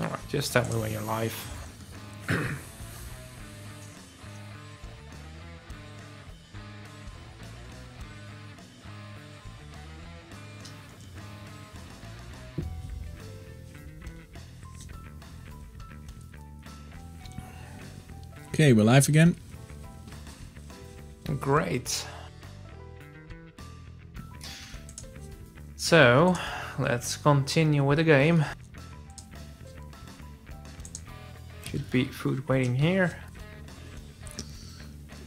Alright, just tell me when you're live. Okay, we're live again. Great. So, let's continue with the game. Should be food waiting here.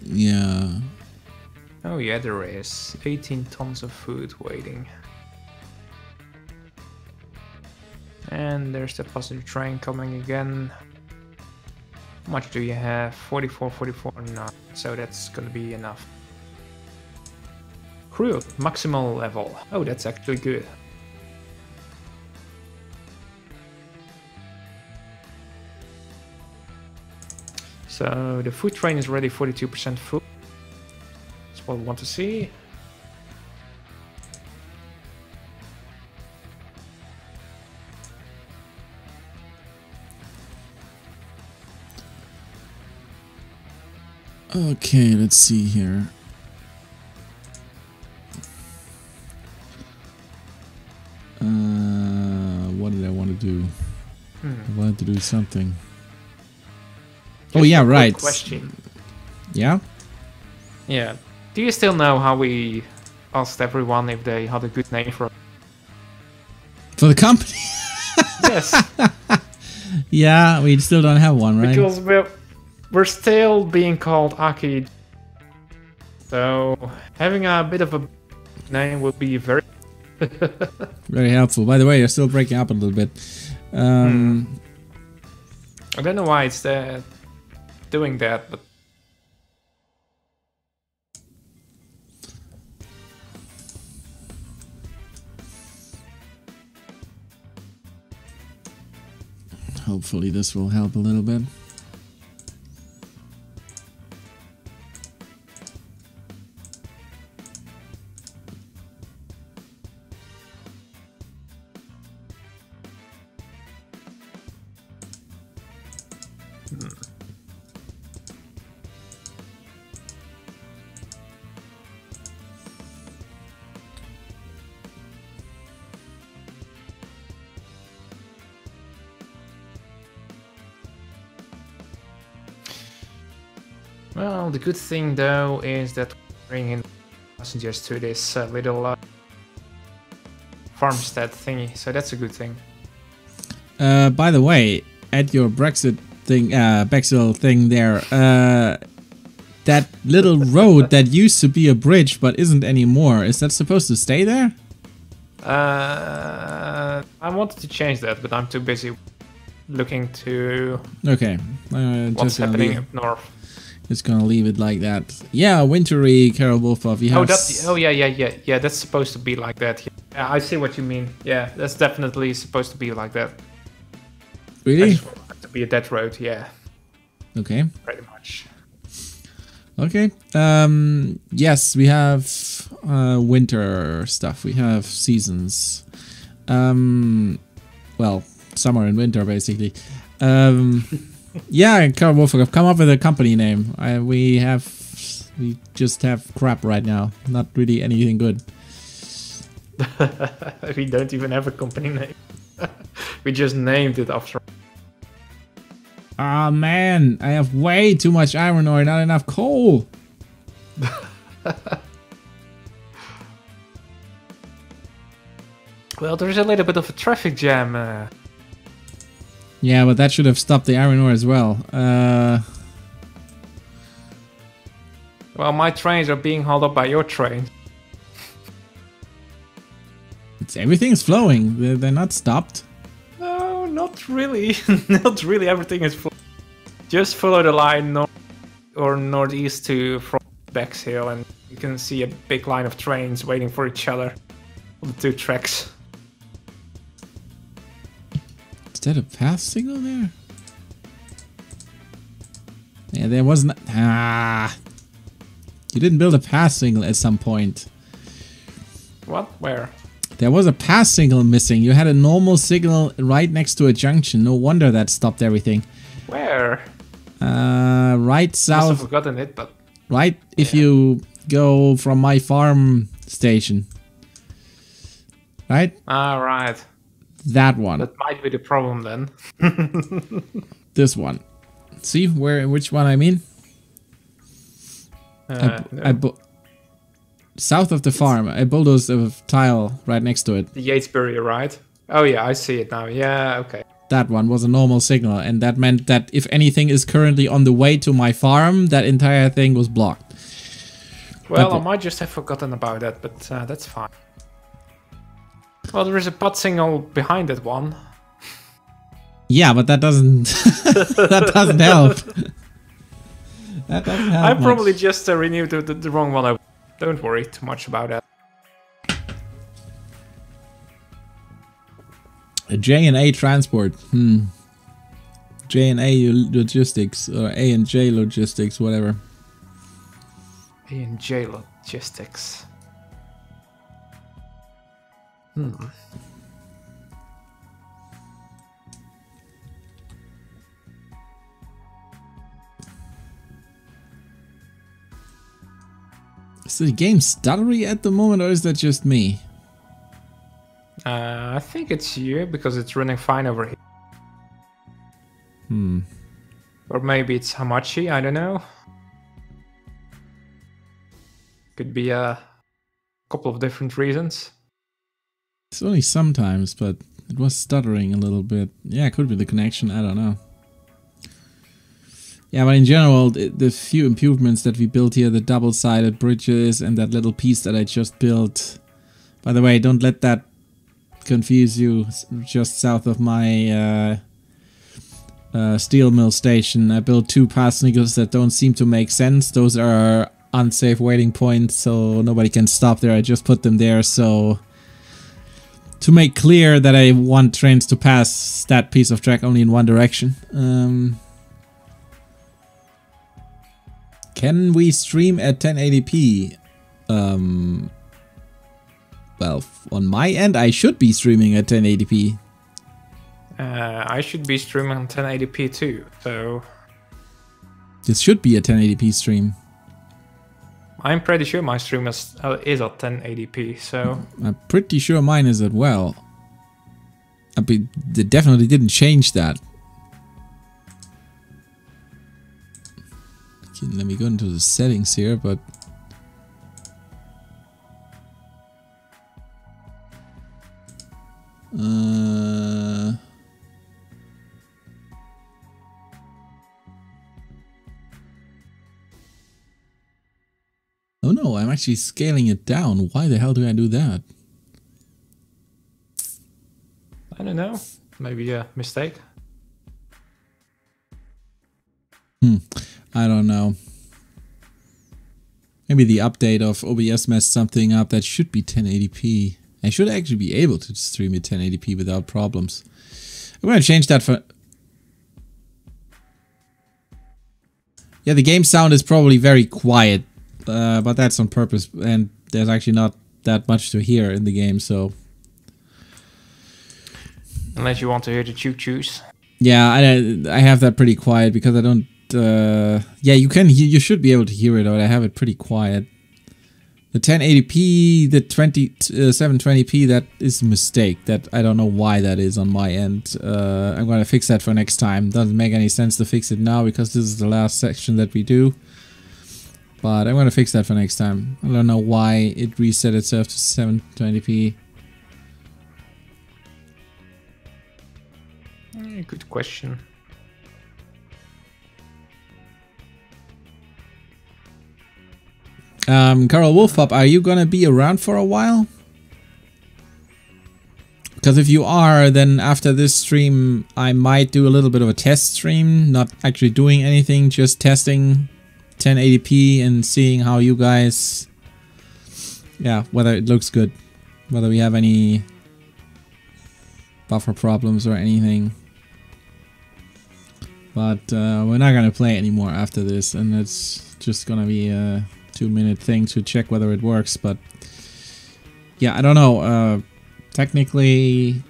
Yeah. Oh yeah, there is 18 tons of food waiting. And there's the passenger train coming again. How much do you have? 44, 44, no. So that's gonna be enough. Crew, maximal level. Oh, that's actually good. So the food train is already 42% full. That's what we want to see. Okay, let's see here. What did I want to do? I wanted to do something. Oh yeah, right. Question. Yeah? Yeah. Do you still know how we asked everyone if they had a good name for the company? Yes. Yeah, we still don't have one, right? Because we're still being called Aki. So having a bit of a name would be very very helpful. By the way, you're still breaking up a little bit. I don't know why it's doing that, but hopefully this will help a little bit. well, the good thing though is that we're bringing passengers to this little farmstead thingy, so that's a good thing. By the way, at your Brexit thing, Bexel thing there, that little road that used to be a bridge but isn't anymore, is that supposed to stay there? I wanted to change that, but I'm too busy looking to Okay, what's happening up north. Just gonna leave it like that. Yeah, wintry Carol Wolfoff. Yeah. That's supposed to be like that. Yeah, I see what you mean. Yeah, that's definitely supposed to be like that. Really? I just want it to be a dead road. Yeah. Okay. Pretty much. Okay. Yes, we have winter stuff. We have seasons. Well, summer and winter basically. Yeah, Carl Wolfgang, come up with a company name. We just have crap right now. Not really anything good. We don't even have a company name. We just named it after. Ah man, I have way too much iron ore, not enough coal. Well, there's a little bit of a traffic jam. Yeah, but that should have stopped the iron ore as well. Well, my trains are being hauled up by your train. Everything's flowing. They're not stopped. No, not really. Not really. Everything is full. Just follow the line north or northeast from Bexhill, and you can see a big line of trains waiting for each other on the two tracks. Is that a path signal there? Yeah, there wasn't. Ah, you didn't build a path signal at some point. What? Where? There was a pass signal missing. You had a normal signal right next to a junction. No wonder that stopped everything. Where? Right south. I must have forgotten it, but... Right if you go from my farm station. Right? Ah, right. That one. That might be the problem then. This one. See which one I mean? No. South of the farm. I bulldozed a tile right next to it. The Yatesbury, right? Oh yeah, I see it now. Yeah, okay. That one was a normal signal, and that meant that if anything is currently on the way to my farm, that entire thing was blocked. Well, I might just have forgotten about that, but that's fine. Well, there is a pot signal behind that one. Yeah, but that doesn't that doesn't help. That doesn't help. I probably just renewed the wrong one. Don't worry too much about that. A J&A transport. J&A logistics or A&J logistics, whatever. A&J logistics. Is the game stuttery at the moment, or is that just me? I think it's you, because it's running fine over here. Or maybe it's Hamachi, I don't know. Could be a couple of different reasons. It's only sometimes, but it was stuttering a little bit. Yeah, it could be the connection, I don't know. Yeah, but in general, the few improvements that we built here, the double-sided bridges and that little piece that I just built. By the way, don't let that confuse you. Just south of my steel mill station, I built 2 pass signals that don't seem to make sense. Those are unsafe waiting points, so nobody can stop there. I just put them there so to make clear that I want trains to pass that piece of track only in one direction. Can we stream at 1080p? Well, on my end, I should be streaming at 1080p. I should be streaming on 1080p too, so... This should be a 1080p stream. I'm pretty sure my stream is at 1080p, so... I'm pretty sure mine is as well. They definitely didn't change that. Okay, let me go into the settings here, but... Oh no, I'm actually scaling it down. Why the hell do I do that? I don't know. Maybe a mistake. I don't know. Maybe the update of OBS messed something up. That should be 1080p. I should actually be able to stream at 1080p without problems. I'm going to change that for... Yeah, the game sound is probably very quiet. But that's on purpose, and there's actually not that much to hear in the game, so... Unless you want to hear the choo-choos. Yeah, I have that pretty quiet because I don't... yeah, you should be able to hear it, but I have it pretty quiet. The 1080p, the 720p, that is a mistake. That I don't know why that is on my end. I'm gonna fix that for next time. Doesn't make any sense to fix it now because this is the last section that we do. But I'm gonna fix that for next time. I don't know why it reset itself to 720p. Good question. Carl Wolfhop, are you gonna be around for a while? Because if you are, then after this stream, I might do a little bit of a test stream. Not actually doing anything, just testing 1080p and seeing how you guys... Yeah, whether it looks good. Whether we have any buffer problems or anything. But we're not gonna play anymore after this, and it's just gonna be a 2-minute thing to check whether it works. But yeah, I don't know. Technically,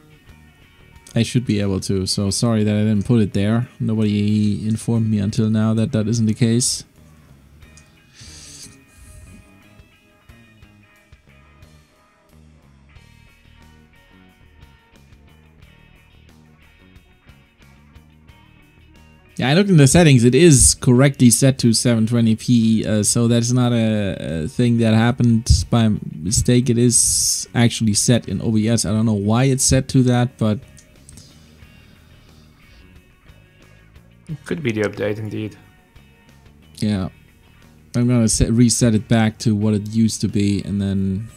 I should be able to, so sorry that I didn't put it there. Nobody informed me until now that that isn't the case. Yeah, I looked in the settings. It is correctly set to 720p, so that's not a thing that happened by mistake. It is actually set in OBS. I don't know why it's set to that, but it could be the update indeed. Yeah, I'm gonna reset it back to what it used to be, and then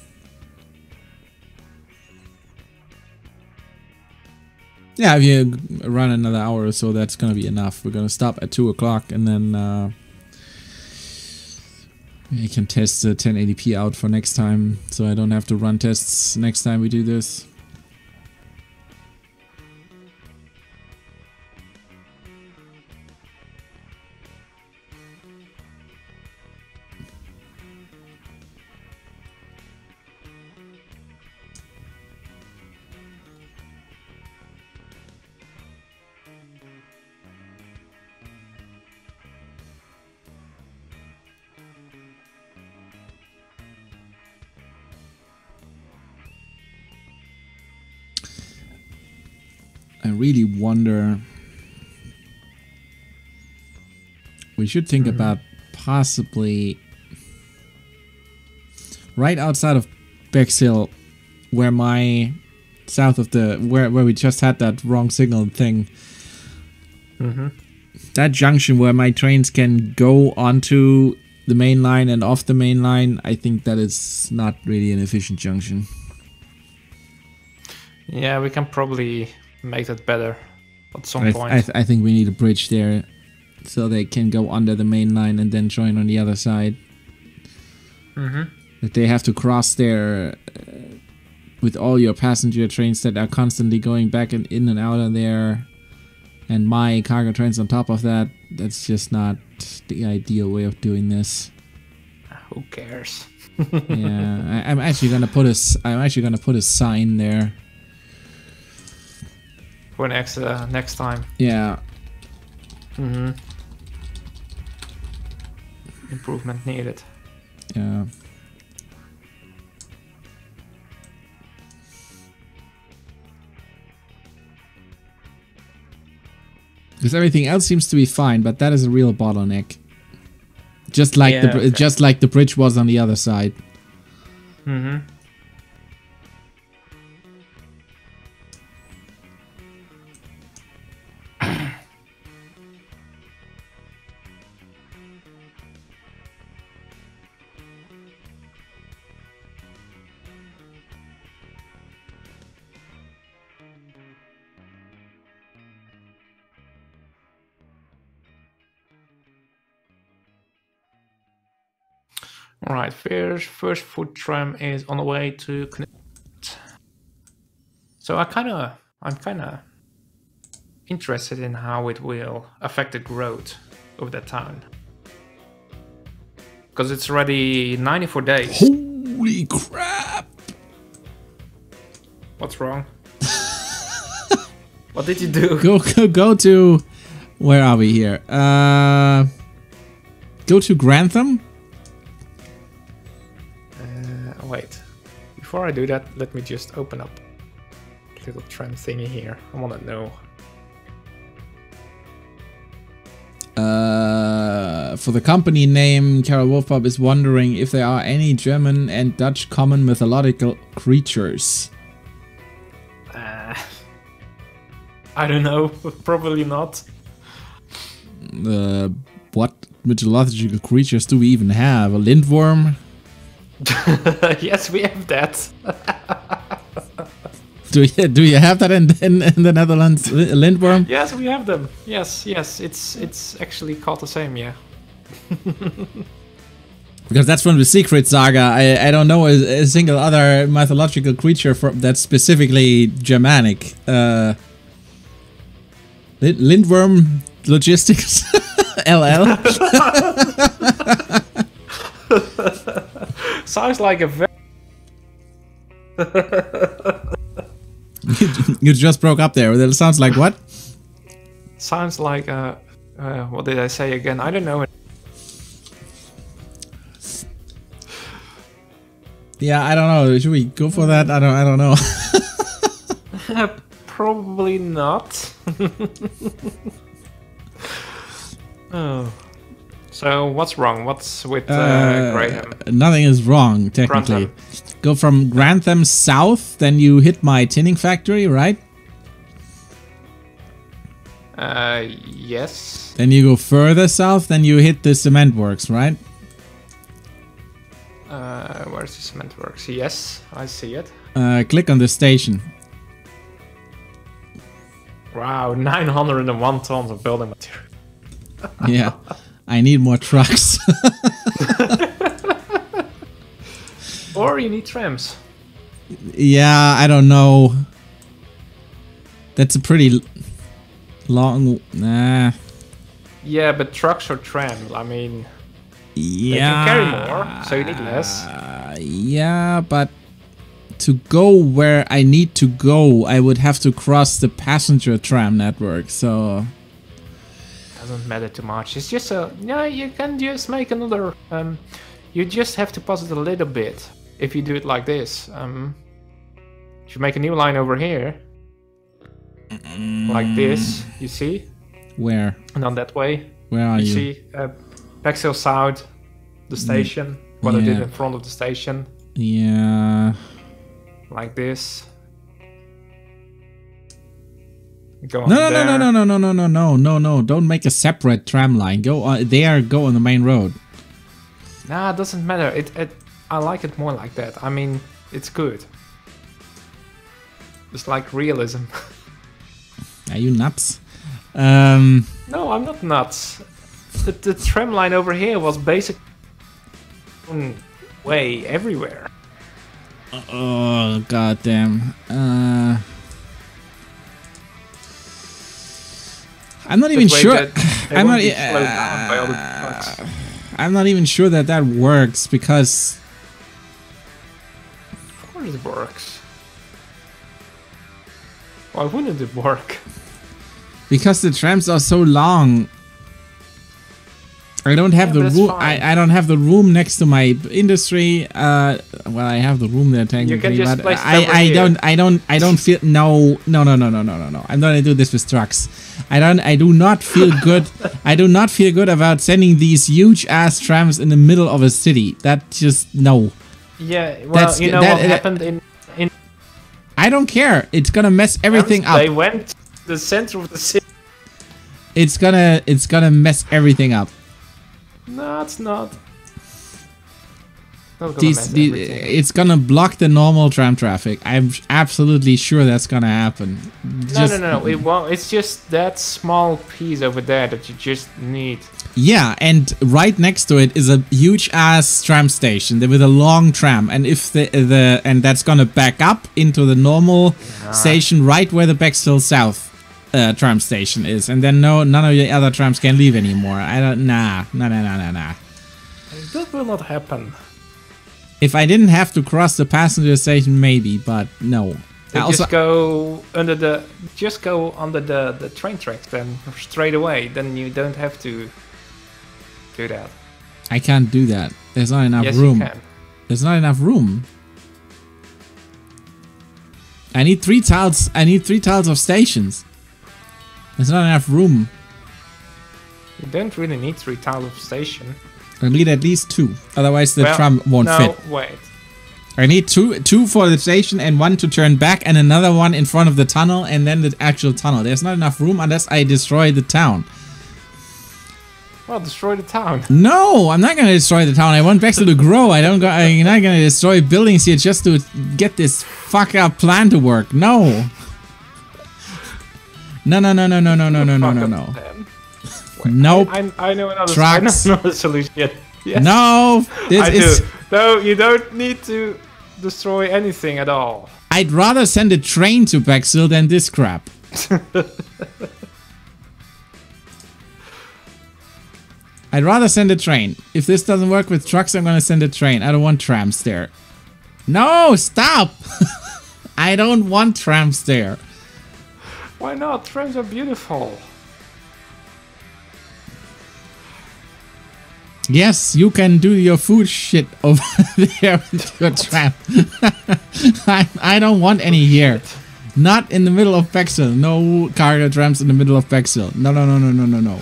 yeah, if you run another hour or so, that's gonna be enough. We're gonna stop at 2 o'clock, and then we can test the 1080p out for next time, so I don't have to run tests next time we do this. I really wonder. We should think about possibly right outside of Bexhill, where my south of the where we just had that wrong signal thing. That junction where my trains can go onto the main line and off the main line, I think that is not really an efficient junction. Yeah, we can probably make that better at some point. I think we need a bridge there so they can go under the main line and then join on the other side. That they have to cross there with all your passenger trains that are constantly going back and in and out of there, and my cargo trains on top of that. That's just not the ideal way of doing this. Who cares? Yeah, I'm actually gonna put a sign there for next time. Yeah. Improvement needed. Yeah. Because everything else seems to be fine, but that is a real bottleneck. Just like just like the bridge was on the other side. Alright, first food tram is on the way to connect. So I'm kinda interested in how it will affect the growth of that town. Because it's already 94 days. Holy crap! What's wrong? What did you do? Go to, where are we here? Go to Grantham. Wait, before I do that, let me just open up a little tram thingy here. I want to know. For the company name, Carol Wolfpop is wondering if there are any German and Dutch common mythological creatures. I don't know, probably not. What mythological creatures do we even have? A lindworm? Yes, we have that. Do you have that in the Netherlands? Lindworm? Yes, we have them. Yes, it's actually called the same, yeah. Because that's from the Secret Saga. I don't know a single other mythological creature that's specifically Germanic. Lindworm Logistics LL. Sounds like a very You just broke up there. That sounds like what? Sounds like what did I say again? I don't know. Yeah, I don't know. Should we go for that? I don't know. Probably not. Oh. So what's wrong? What's with Graham? Nothing is wrong, technically. Grantham. Go from Grantham south, then you hit my tinning factory, right? Yes. Then you go further south, then you hit the cement works, right? Where's the cement works? Yes, I see it. Click on the station. Wow, 901 tons of building material. Yeah, I need more trucks. Or you need trams. Yeah, I don't know. That's a pretty long... Nah. Yeah, but trucks or trams, I mean... Yeah. They can carry more, so you need less. Yeah, but to go where I need to go, I would have to cross the passenger tram network, so... Doesn't matter too much. It's just a... Yeah, you can just make another... you just have to pause it a little bit. If you do it like this. If you make a new line over here. Like this, you see? Where? And on that way. Where are you? You see Bexhill South, the station. What I did in front of the station. Yeah. Like this. Go No, don't make a separate tram line. Go on there, go on the main road. Nah, it doesn't matter. I like it more like that. I mean, it's good. It's like realism. Are you nuts? No, I'm not nuts. The tram line over here was basic way everywhere. Oh, goddamn. I'm not even sure. I'm not even sure that works because. Of course it works. Why wouldn't it work? Because the trams are so long. I don't have the room. I don't have the room next to my industry. Well, I have the room there technically. You can just place it over here. I don't feel no. I'm not gonna do this with trucks. I do not feel good. I do not feel good about sending these huge ass trams in the middle of a city. That just no. Yeah, well, you know what happened in. I don't care. It's gonna mess everything up. They went to the center of the city. It's gonna mess everything up. No, it's not. It's gonna block the normal tram traffic. I'm absolutely sure that's gonna happen. No. It won't. It's just that small piece over there that you just need. Yeah, and right next to it is a huge ass tram station with a long tram, and if and that's gonna back up into the normal station right where the Bexhill South tram station is, and then none of the other trams can leave anymore. Nah. That will not happen. If I didn't have to cross the passenger station, maybe, but no. Just go under the train tracks then straight away. Then you don't have to do that. I can't do that. There's not enough room. You can. There's not enough room. I need 3 tiles. I need 3 tiles of stations. There's not enough room. You don't really need 3 tiles of station. I need at least 2. Otherwise the tram won't fit. No, wait. I need two for the station and 1 to turn back and another one in front of the tunnel and then the actual tunnel. There's not enough room unless I destroy the town. Well, destroy the town. No, I'm not gonna destroy the town. I want Bexhill to grow. I'm not gonna destroy buildings here just to get this fuck up plan to work. No. No. Nope. I know another solution. Yes. No, No, you don't need to destroy anything at all. I'd rather send a train to Bexhill than this crap. I'd rather send a train. If this doesn't work with trucks, I'm gonna send a train. I don't want trams there. No, stop! I don't want trams there. Why not? Trams are beautiful. Yes, you can do your food shit over there with your tram. I don't want any here. Not in the middle of Bexhill. No cargo trams in the middle of Bexhill. No, no, no, no, no, no, no.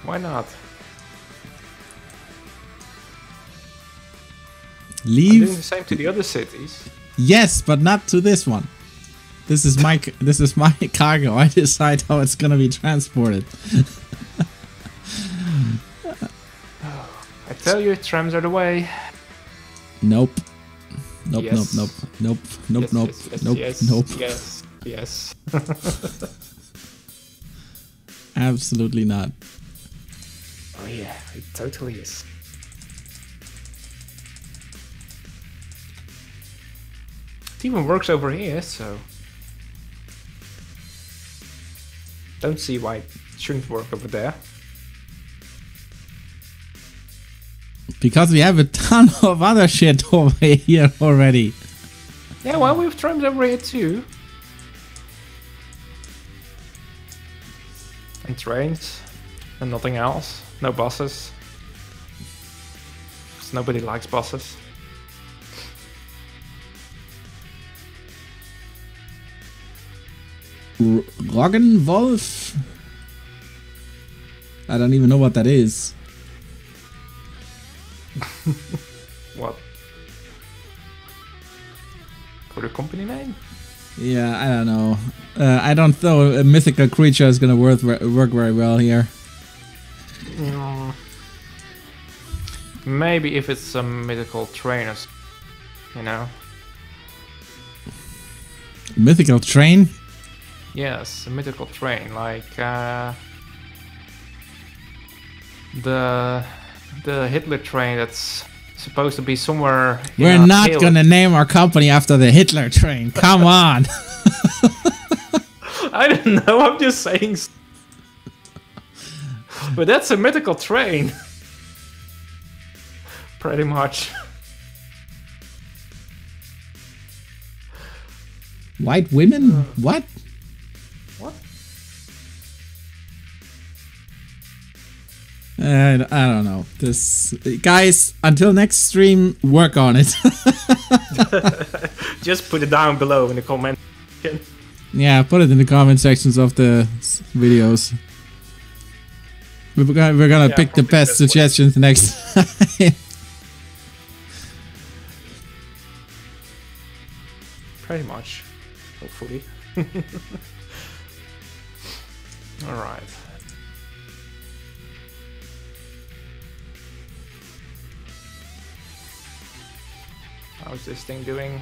Why not? Leave. I'm doing the same to the other cities. Yes, but not to this one. This is my cargo. I decide how it's gonna be transported. I tell you, trams are the way. Nope. Nope. Yes. Nope. Nope. Nope. Yes, Nope. yes, yes, Nope. yes, Nope. Yes. Yes. Absolutely not. Oh yeah, it totally is. It even works over here, so don't see why it shouldn't work over there. Because we have a ton of other shit over here already. Yeah, well, we have trams over here too. And trains. And nothing else. No buses. 'Cause nobody likes buses. Roggenwolf? I don't even know what that is. What? For the company name? Yeah, I don't know. I don't know a mythical creature is gonna work very well here. Maybe if it's a mythical trainer, you know? Mythical train? Yes, a mythical train, like the Hitler train that's supposed to be somewhere. We're not gonna name our company after the Hitler train. Come on. I don't know. I'm just saying. But that's a mythical train. Pretty much. White women? What? What? I don't know. This guys, until next stream, work on it. Just put it down below in the comment. Yeah, put it in the comment sections of the videos. We're gonna pick the best suggestions next time. Pretty much. Hopefully. Alright. How's this thing doing?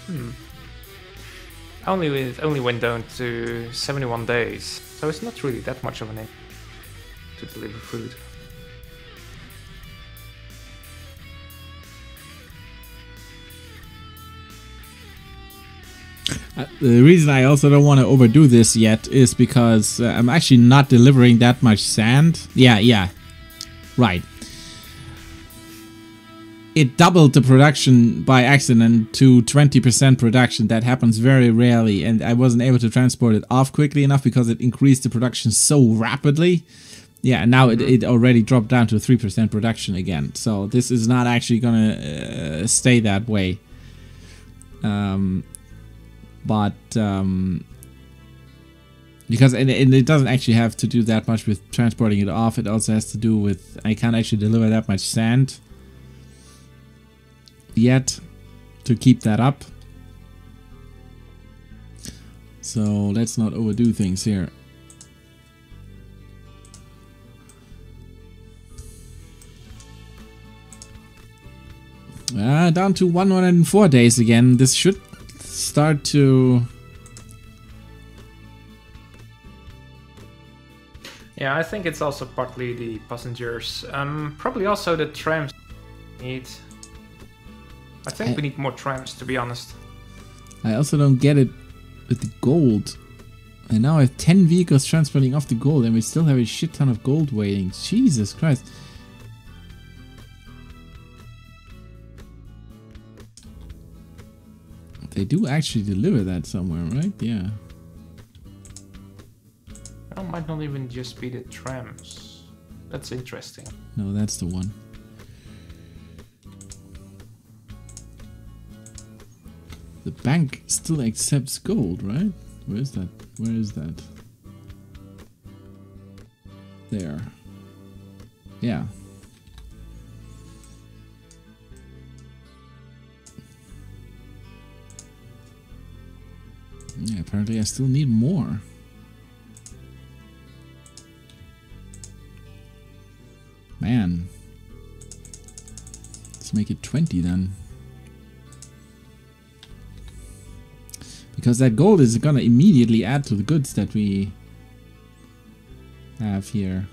It only went down to 71 days, so it's not really that much of an issue to deliver food. The reason I also don't want to overdo this yet is because I'm actually not delivering that much sand. Yeah. Right. It doubled the production by accident to 20% production. That happens very rarely, and I wasn't able to transport it off quickly enough because it increased the production so rapidly. Yeah, and now it already dropped down to 3% production again. So this is not actually gonna stay that way. Because it doesn't actually have to do that much with transporting it off. It also has to do with I can't actually deliver that much sand yet to keep that up. So let's not overdo things here. Down to 104 days again. This should start to... Yeah, I think it's also partly the passengers. Probably also the trams need. I think we need more trams, to be honest. I also don't get it with the gold. And now I have 10 vehicles transporting off the gold, and we still have a shit ton of gold waiting. Jesus Christ. They do actually deliver that somewhere, right? Yeah. That might not even just be the trams. That's interesting. No, that's the one. The bank still accepts gold, right? Where is that? Where is that? There. Yeah. Yeah, apparently I still need more. Man. Let's make it 20 then. Because that gold is gonna immediately add to the goods that we have here.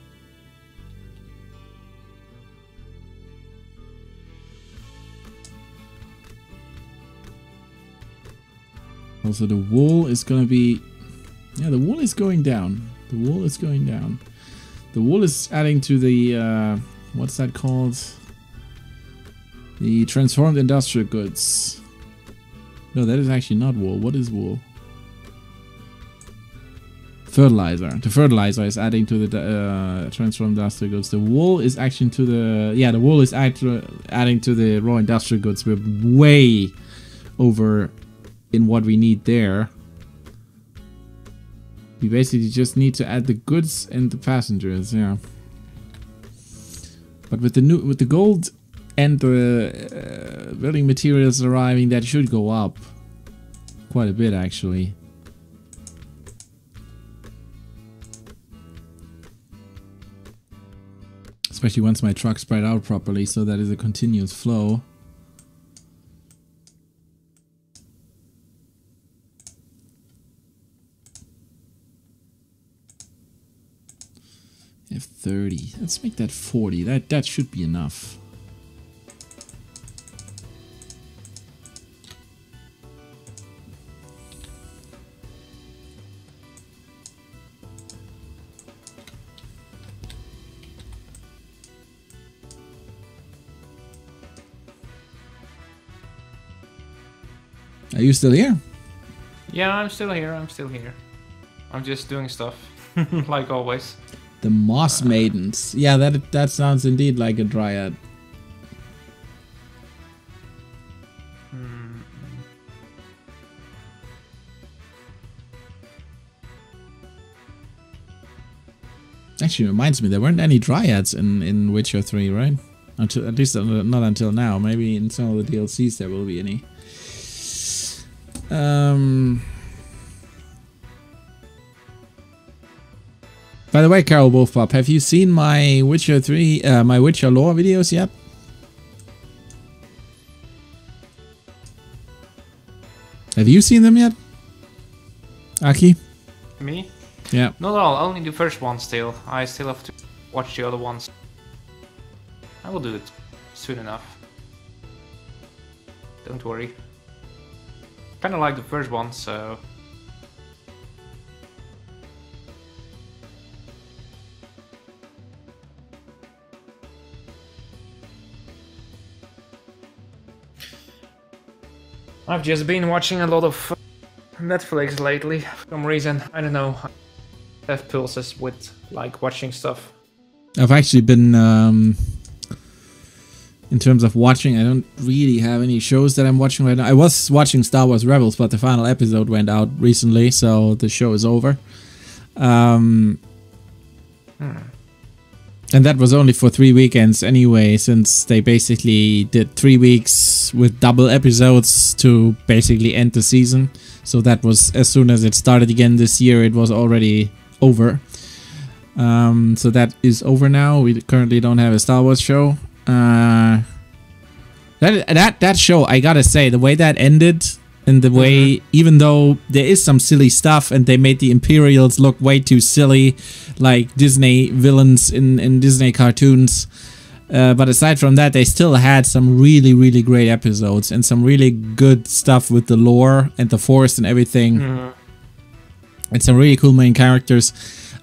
Also, the wool is gonna be... Yeah, the wool is going down. The wool is going down. The wool is adding to the... what's that called? The transformed industrial goods. No, that is actually not wool. What is wool? Fertilizer. The fertilizer is adding to the transformed industrial goods. The wool is actually to the... Yeah, the wool is adding to the raw industrial goods. We're way over in what we need there. We basically just need to add the goods and the passengers, yeah. But with the gold and the building materials arriving, that should go up quite a bit actually. Especially once my trucks spread out properly, so that is a continuous flow. I have 30. Let's make that 40. That should be enough. Are you still here? Yeah, I'm still here. I'm still here. I'm just doing stuff, like always. The Moss Maidens. Yeah, that sounds indeed like a dryad. Actually, reminds me, there weren't any dryads in Witcher 3, right? At least not until now. Maybe in some of the DLCs there will be any. By the way, Carol Wolfpop, have you seen my Witcher 3, my Witcher lore videos yet? Have you seen them yet? Aki? Me? Yeah. Not all, only the first one still. I still have to watch the other ones. I will do it soon enough. Don't worry. Kinda like the first one, so... I've just been watching a lot of Netflix lately, for some reason. I don't know. I have pulses with, like, watching stuff. I've actually been, in terms of watching, I don't really have any shows that I'm watching right now. I was watching Star Wars Rebels, but the final episode went out recently, so the show is over. And that was only for 3 weekends anyway, since they basically did 3 weeks with double episodes to basically end the season. So that was, as soon as it started again this year, it was already over. So that is over now. We currently don't have a Star Wars show. That show, I gotta say, the way that ended, and the way, even though there is some silly stuff and they made the Imperials look way too silly, like Disney villains in Disney cartoons, but aside from that, they still had some really, really great episodes and some really good stuff with the lore and the Force and everything. and some really cool main characters.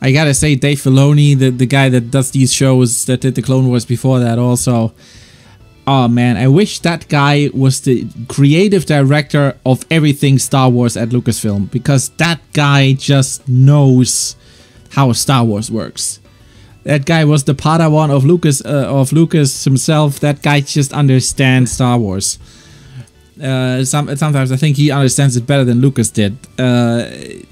I gotta say, Dave Filoni, the guy that does these shows, that did the Clone Wars before that also. Oh man, I wish that guy was the creative director of everything Star Wars at Lucasfilm, because that guy just knows how Star Wars works. That guy was the Padawan of Lucas himself. That guy just understands Star Wars. Sometimes I think he understands it better than Lucas did.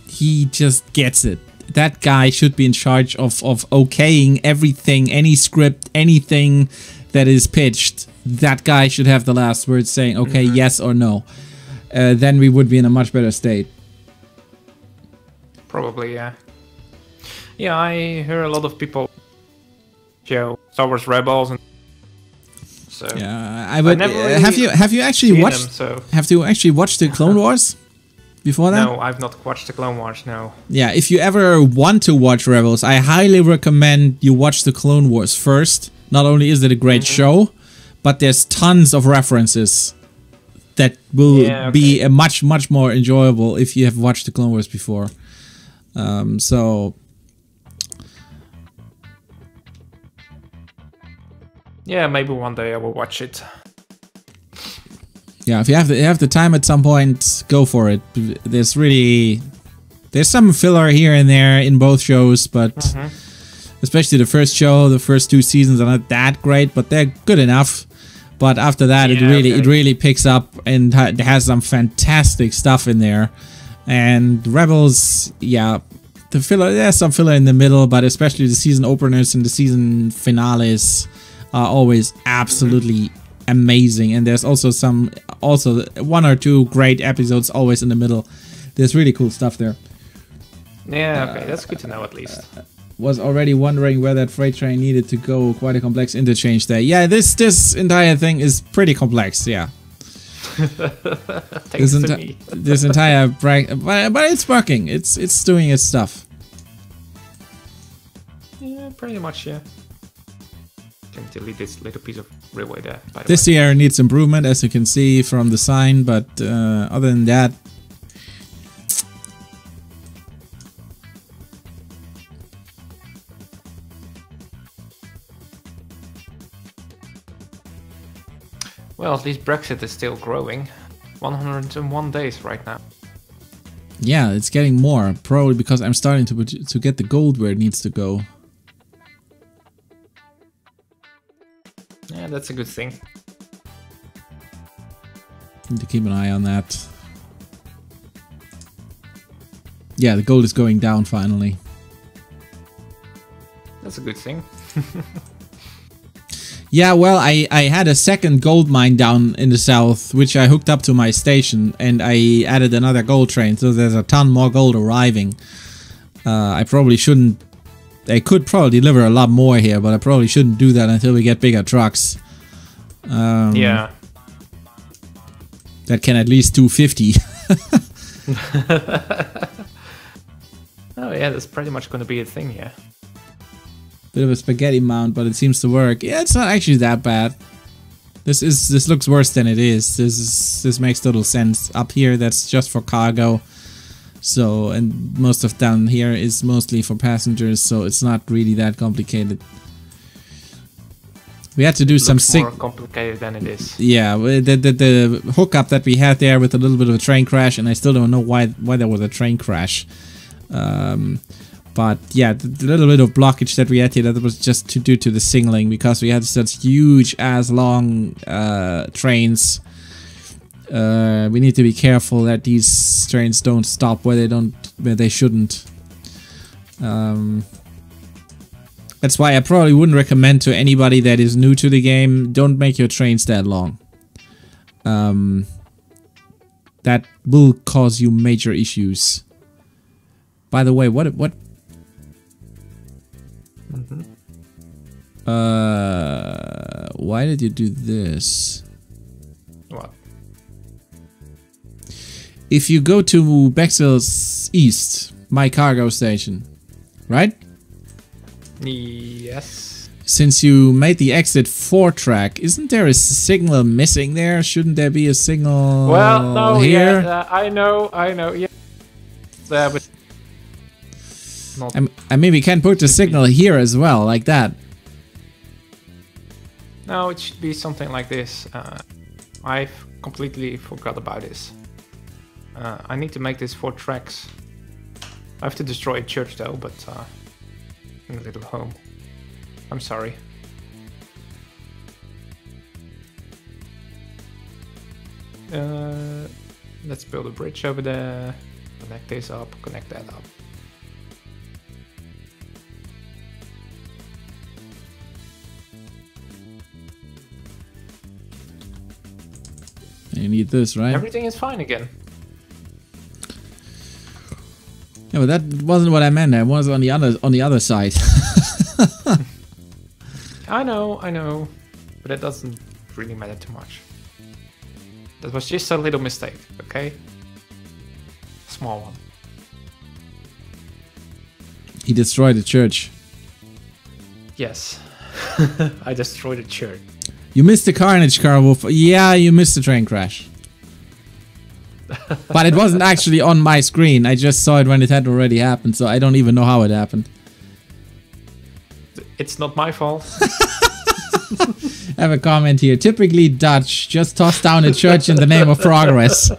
He just gets it. That guy should be in charge of okaying everything, any script, anything that is pitched. That guy should have the last word, saying, okay, yes or no. Then we would be in a much better state. Probably, yeah. Yeah, I hear a lot of people show Star Wars Rebels, and so yeah, I would. Really have you actually watched? Have you actually watched the Clone Wars before that? No, I've not watched the Clone Wars. No. Yeah, if you ever want to watch Rebels, I highly recommend you watch the Clone Wars first. Not only is it a great show, but there's tons of references that will be a much more enjoyable if you have watched the Clone Wars before. So. Yeah, maybe one day I will watch it. Yeah, if you have the time at some point, go for it. There's some filler here and there in both shows, but especially the first show, the first 2 seasons are not that great, but they're good enough. But after that, it really picks up, and it has some fantastic stuff in there. And Rebels, yeah, the filler, there's some filler in the middle, but especially the season openers and the season finales are always absolutely amazing. And there's also 1 or 2 great episodes always in the middle. There's really cool stuff there. Yeah, okay, that's good to know at least. Was already wondering where that freight train needed to go. Quite a complex interchange there. Yeah, this entire thing is pretty complex. Yeah. Thanks to me. This entire but it's working. It's doing its stuff. Yeah, pretty much. Yeah. Can delete this little piece of railway there. By the this way. year needs improvement, as you can see from the sign. But other than that. Well, at least Brexit is still growing. 101 days right now. Yeah, it's getting more. Probably because I'm starting to get the gold where it needs to go. Yeah, that's a good thing. Need to keep an eye on that. Yeah, the gold is going down finally. That's a good thing. Yeah, well, I had a second gold mine down in the south, which I hooked up to my station, and I added another gold train, so there's a ton more gold arriving. I probably shouldn't... I could probably deliver a lot more here, but I probably shouldn't do that until we get bigger trucks. Yeah. That can at least do 50. Oh yeah, that's pretty much going to be a thing, yeah. Bit of a spaghetti mount, but it seems to work. Yeah, it's not actually that bad. This looks worse than it is. This makes total sense. Up here, that's just for cargo. So, and most of down here is mostly for passengers, so it's not really that complicated. We had to do some more complicated than it is. Yeah, the hookup that we had there with a little bit of a train crash, and I still don't know why there was a train crash. But yeah, the little bit of blockage that we had here, that was just due to the signaling, because we had such huge ass long trains. We need to be careful that these trains don't stop where they shouldn't. That's why I probably wouldn't recommend to anybody that is new to the game, don't make your trains that long. That will cause you major issues. By the way, what? Why did you do this? What? If you go to Bexhill's East, my cargo station, right? Yes. Since you made the exit 4 track, isn't there a signal missing there? Shouldn't there be a signal well, no, here? Yeah, I know, yeah. But not. I mean, we can put the signal here as well, like that. No, it should be something like this. I've completely forgot about this. I need to make this 4 tracks. I have to destroy a church though, but in a little home. I'm sorry. Let's build a bridge over there. Connect this up, connect that up. You need this, right? Everything is fine again. Yeah, but that wasn't what I meant. I was on the other side. I know, but it doesn't really matter too much. That was just a little mistake, okay? Small one. He destroyed the church. Yes. I destroyed a church. You missed the carnage, Wolf. Yeah, you missed the train crash. But it wasn't actually on my screen. I just saw it when it had already happened, so I don't even know how it happened. It's not my fault. I have a comment here. Typically Dutch. Just toss down a church in the name of progress.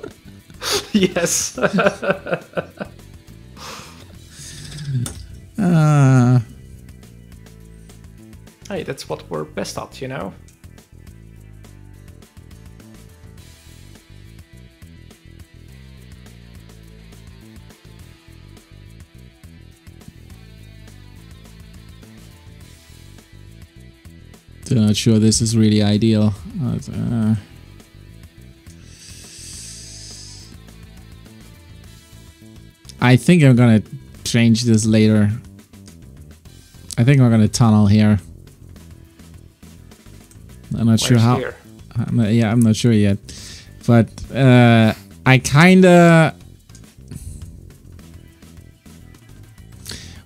Yes. Hey, that's what we're best at, you know? Still not sure this is really ideal. I think I'm gonna change this later. I think we're gonna tunnel here. I'm not sure how. I'm not sure yet. But I kinda.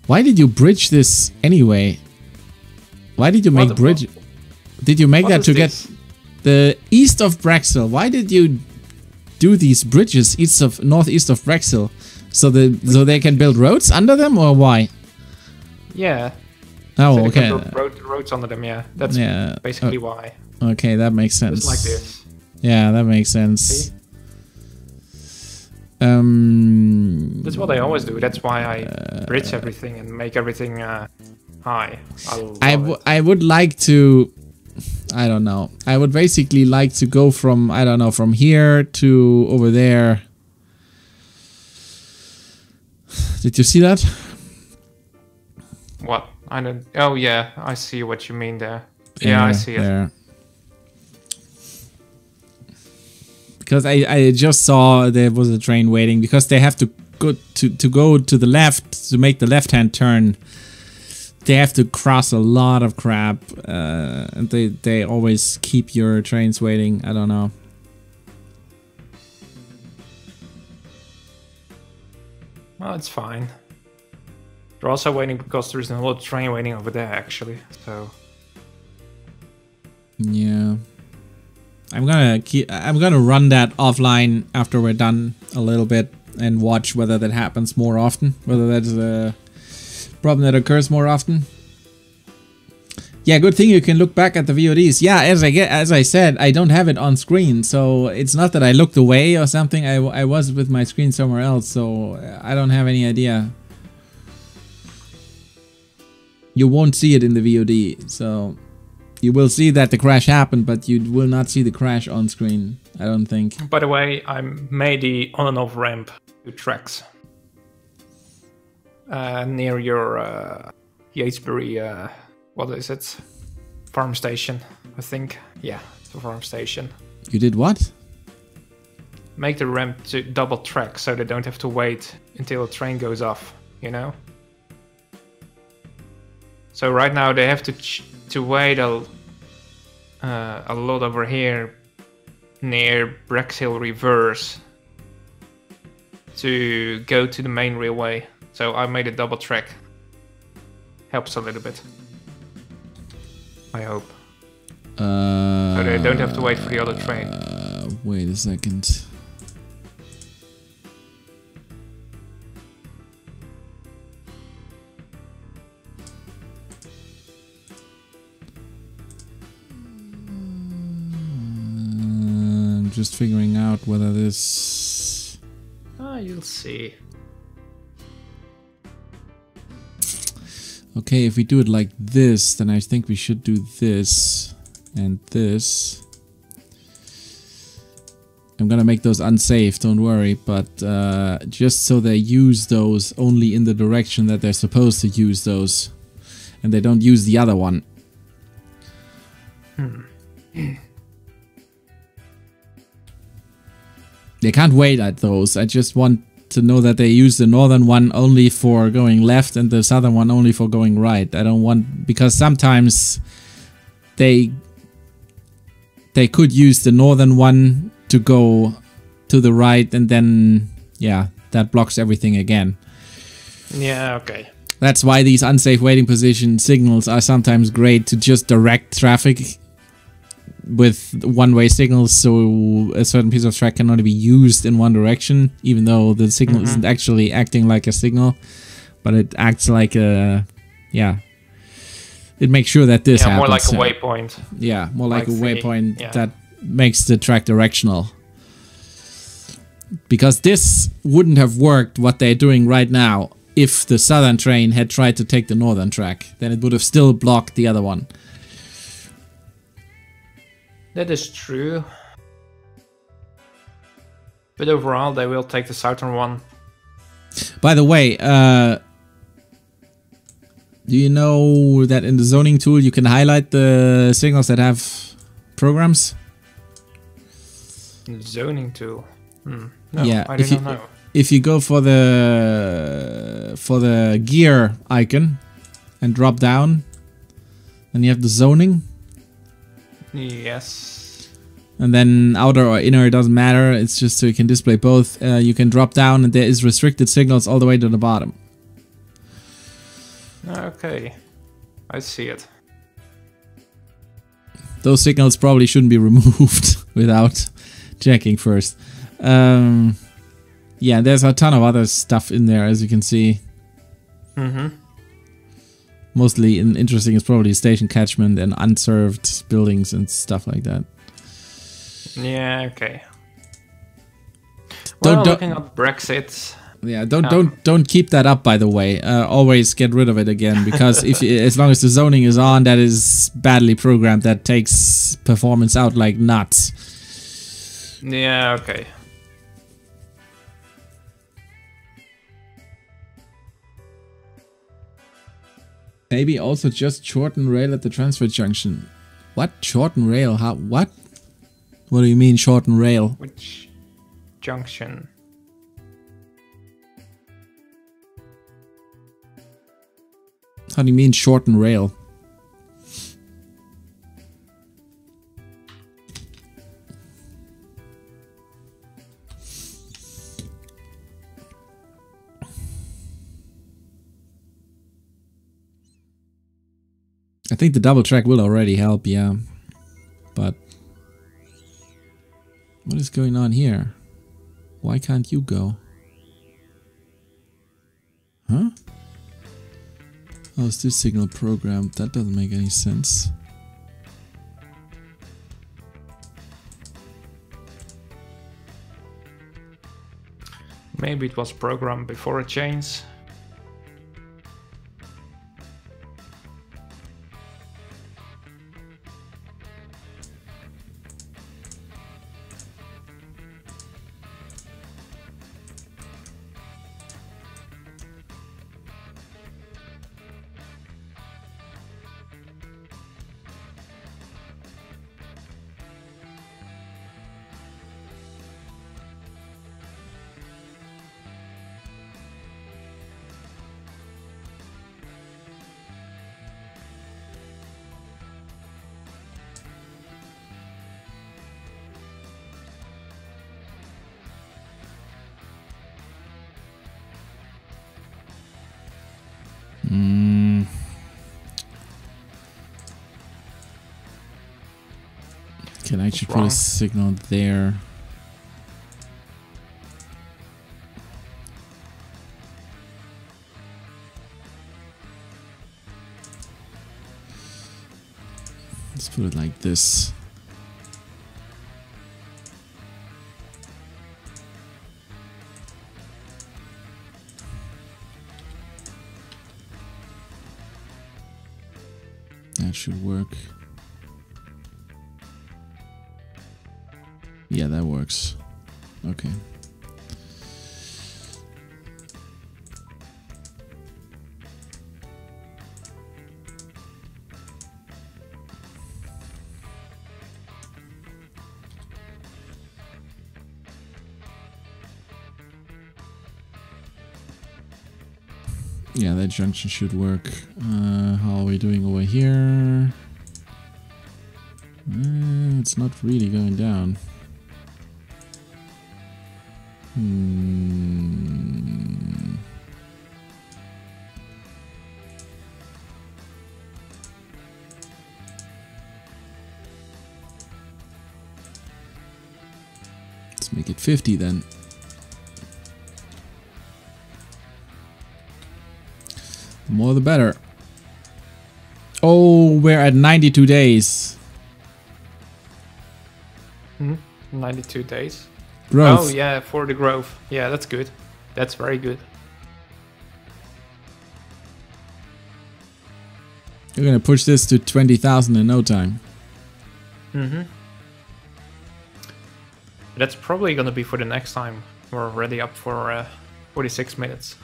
Why did you bridge this anyway? Why did you make bridge? Did you make that to get the east of Brexel? Why did you do these bridges northeast of Brexel? So they can build roads under them, or why? Yeah. Oh, so okay. Roads under them, yeah. That's basically why. Okay, that makes sense. Just like this. Yeah, that makes sense. See? That's what I always do. That's why I bridge everything and make everything high. I would like to. I don't know. I would basically like to go from, I don't know, from here to over there. Did you see that? What? I don't. Oh yeah, I see what you mean there. Yeah, I see it. There. Because I just saw there was a train waiting, because they have to go to the left to make the left-hand turn. They have to cross a lot of crap, and they always keep your trains waiting. I don't know. Well, it's fine. They're also waiting because there's another train waiting over there, actually. So. Yeah. I'm gonna run that offline after we're done a little bit and watch whether that happens more often. Whether that's a problem that occurs more often. Yeah, good thing you can look back at the VODs. Yeah, as I said, I don't have it on screen, so it's not that I looked away or something. I was with my screen somewhere else, so I don't have any idea. You won't see it in the VOD, so you will see that the crash happened, but you will not see the crash on screen, I don't think. By the way, I made the on and off ramp 2 tracks near your Yatesbury, what is it? Farm station, I think. Yeah, it's a farm station. You did what? Make the ramp to double track so they don't have to wait until the train goes off, you know? So right now they have to wait a lot over here near Brexhill Reverse to go to the main railway. So I made a double track. Helps a little bit. I hope. So they don't have to wait for the other train. Wait a second. just figuring out whether this... You'll see. Okay, if we do it like this, then I think we should do this and this. I'm gonna make those unsafe, don't worry, but just so they use those only in the direction that they're supposed to use those, and they don't use the other one. They can't wait at those. I just want to know that they use the northern one only for going left and the southern one only for going right. I don't want, because sometimes they could use the northern one to go to the right, and then yeah, that blocks everything again. Yeah, okay. That's why these unsafe waiting position signals are sometimes great, to just direct traffic with one-way signals, so a certain piece of track can only be used in one direction, even though the signal isn't actually acting like a signal, but it acts like a, yeah, it makes sure that this happens. More like a waypoint. Yeah, more like a waypoint yeah. that makes the track directional. Because this wouldn't have worked, what they're doing right now, if the southern train had tried to take the northern track. Then it would have still blocked the other one. That is true. But overall, they will take the southern one. By the way, do you know that in the zoning tool you can highlight the signals that have programs? Zoning tool? No, yeah, I don't know. If you go for the gear icon and drop down, then you have the zoning. Yes. And then outer or inner, it doesn't matter. It's just so you can display both. You can drop down, and there is restricted signals all the way to the bottom. Okay, I see it. Those signals probably shouldn't be removed without checking first. Yeah, there's a ton of other stuff in there, as you can see. Mostly interesting is probably station catchment and unserved buildings and stuff like that. Yeah, okay. Well, looking at Brexit. Yeah, don't keep that up, by the way. Always get rid of it again, because if as long as the zoning is on, that is badly programmed. That takes performance out like nuts. Yeah, okay. Maybe also just shorten rail at the transfer junction. What? Shorten rail? How? What? What do you mean shorten rail? Which junction? How do you mean shorten rail? I think the double track will already help, yeah. But what is going on here? Why can't you go? Huh? How is this signal programmed? That doesn't make any sense. Maybe it was programmed before a change. Can I actually put a signal there? Let's put it like this. That should work. Yeah, that works. Okay. Yeah, that junction should work. How are we doing over here? It's not really going down. Let's make it 50 then. The more the better. Oh, we're at 92 days. 92 days. Growth. Oh yeah, for the growth. Yeah, that's good. That's very good. You're gonna push this to 20,000 in no time. That's probably gonna be for the next time. We're already up for 46 minutes.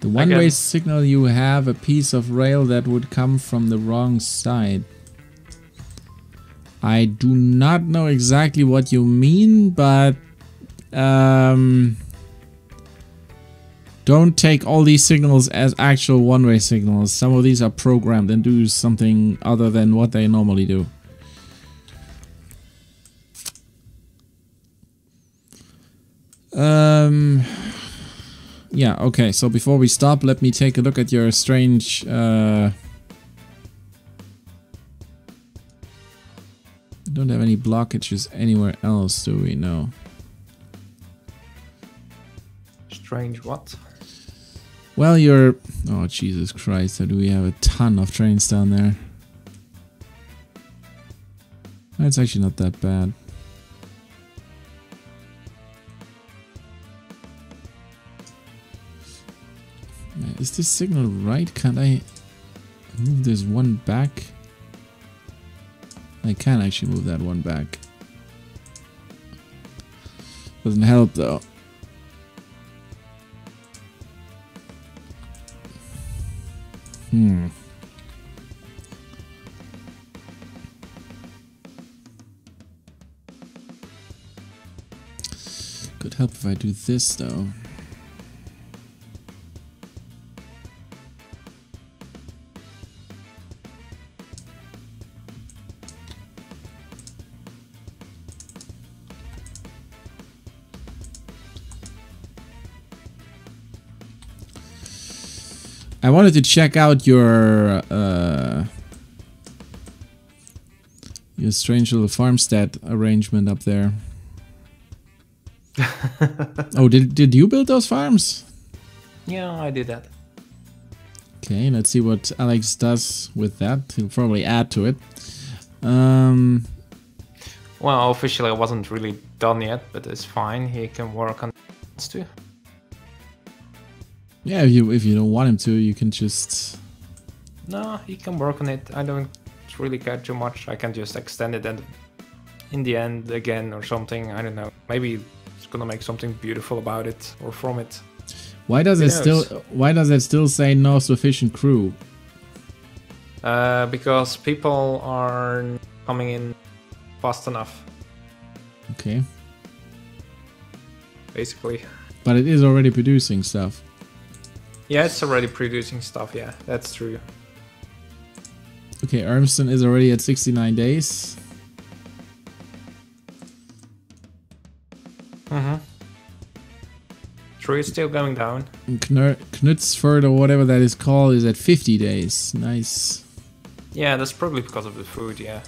The one-way signal, you have a piece of rail that would come from the wrong side. I do not know exactly what you mean, but don't take all these signals as actual one-way signals. Some of these are programmed and do something other than what they normally do. Yeah, okay, so before we stop, let me take a look at your strange... don't have any blockages anywhere else, do we? No. Strange what? Well, you're... Oh, Jesus Christ, do we have a ton of trains down there? That's actually not that bad. Is this signal right? Can't I move this one back? I can actually move that one back. Doesn't help though. Could help if I do this though. I wanted to check out your strange little farmstead arrangement up there. Oh, did you build those farms? Yeah, I did that. Okay, let's see what Alex does with that. He'll probably add to it. Well, officially I wasn't really done yet, but it's fine. He can work on it too. Yeah, if you don't want him to, you can just... No, he can work on it. I don't really care too much. I can just extend it and in the end again or something. I don't know. Maybe it's gonna make something beautiful about it or from it. Why does it still say no sufficient crew? Because people are coming in fast enough. Okay. Basically. But it is already producing stuff. Yeah, it's already producing stuff, yeah, that's true. Okay, Armstrong is already at 69 days. True, it's still going down. And Knutsford or whatever that is called is at 50 days. Nice. Yeah, that's probably because of the food, yeah.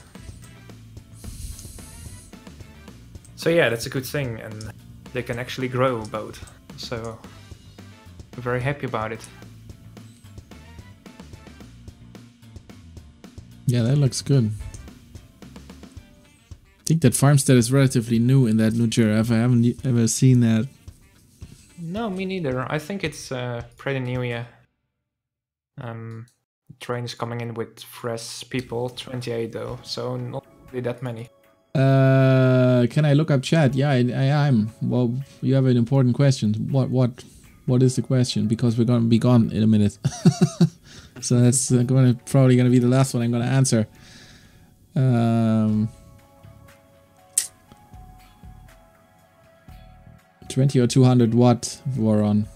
So yeah, that's a good thing, and they can actually grow both. So I'm very happy about it. Yeah, that looks good. I think that farmstead is relatively new in that new giraffe. I haven't ever seen that. No, me neither. I think it's pretty new, yeah. trains coming in with fresh people. 28 though, so not really that many. Can I look up chat? Yeah, I am. Well, you have an important question. What is the question? Because we're gonna be gone in a minute. So that's probably gonna be the last one I'm gonna answer. 20 or 200 watt Voron.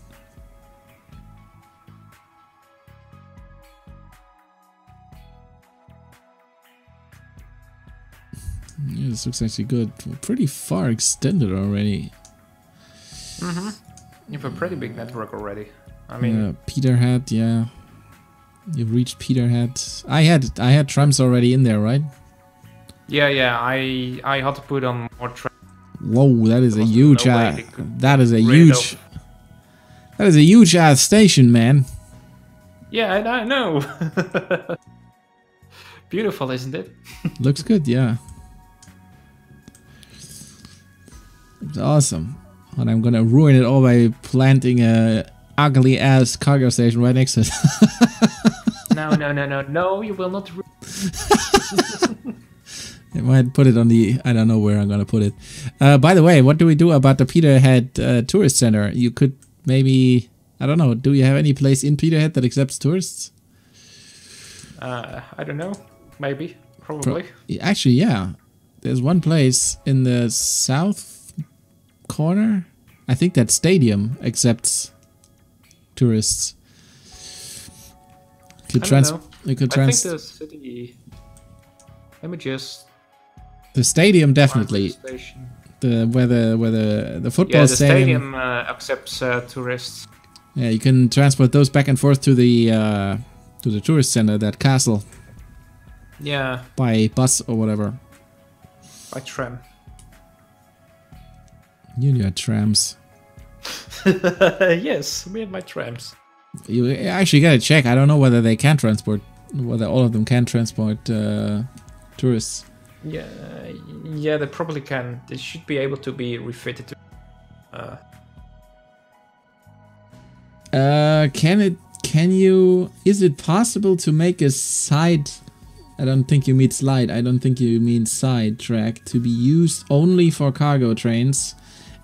Yeah, this looks actually good. Pretty far extended already. Mm-hmm. You have a pretty big network already. I mean, yeah, Peterhead, yeah. You've reached Peterhead. I had trams already in there, right? Yeah. I had to put on more trams. Whoa, that is a huge that is a huge ass station, man. Yeah, I know. Beautiful, isn't it? Looks good, yeah. It's awesome. And I'm gonna ruin it all by planting a ugly ass cargo station right next to it. No, you will not. I might put it on the... I don't know where I'm gonna put it. By the way, what do we do about the Peterhead Tourist Center? You could maybe... I don't know. Do you have any place in Peterhead that accepts tourists? I don't know. Maybe. Probably. Actually, yeah. There's one place in the south corner. I think that stadium accepts tourists. I think the city... Let me just... The stadium definitely. Where the football stadium accepts tourists. Yeah, you can transport those back and forth to the tourist center, that castle. Yeah. By bus or whatever. By tram. You and your trams. Yes, me and my trams. You actually gotta check. I don't know whether they can transport, whether all of them can transport tourists. Yeah, they probably can. They should be able to be refitted to. Can you? Is it possible to make a side? I don't think you mean slide. I don't think you mean side track to be used only for cargo trains,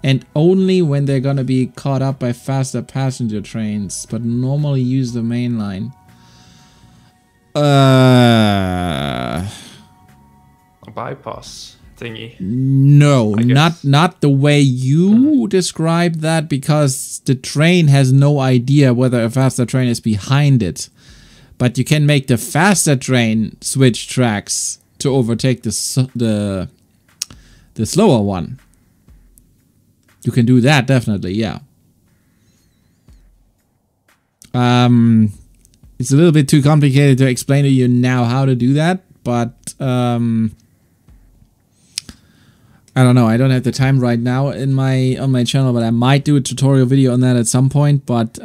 and only when they're gonna be caught up by faster passenger trains, but normally use the main line. A bypass thingy. No, not the way you described that, because the train has no idea whether a faster train is behind it. But you can make the faster train switch tracks to overtake the slower one. You can do that, definitely, yeah. It's a little bit too complicated to explain to you now how to do that, but I don't know. I don't have the time right now on my channel, but I might do a tutorial video on that at some point. But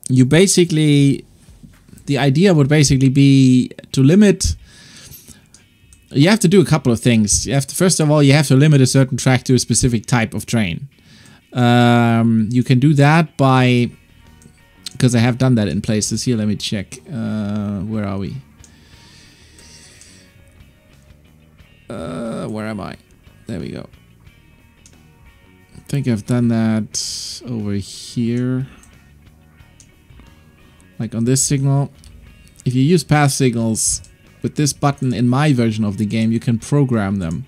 you basically, the idea would basically be to limit. You have to do a couple of things. You have to, first of all, you have to limit a certain track to a specific type of train. You can do that by, because I have done that in places. Here, let me check. Where are we? Where am I? There we go. I think I've done that over here. Like on this signal. If you use path signals with this button in my version of the game, you can program them.